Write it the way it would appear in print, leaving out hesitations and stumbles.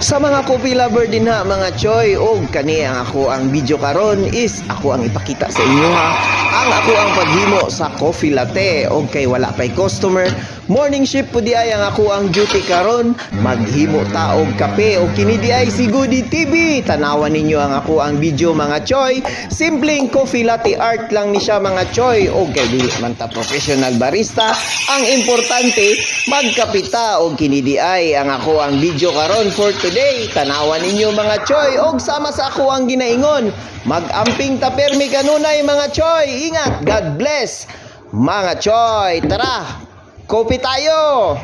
Sa mga coffee lover din ha mga choy, og kani ang ako ang video karon is ako ang ipakita sa inyo ha. Ang ako ang paghimo sa coffee latte og kay wala pay customer. Morning shift pud ay ang ako ang duty karon, maghimo ta og kape og kini di ay si Goody TV. Tanawan ninyo ang ako ang video mga choy. Simpleng coffee latte art lang ni siya mga choy og kay dili man ta professional barista. Ang importante magkapita og kini di ay ang ako ang video karon for today. Tanawan ninyo mga choy og sama sa ako ang ginaingon. Mag-amping ta permi kanunay mga choy. Ingat, God bless mga choy. Tara, kopi tayo.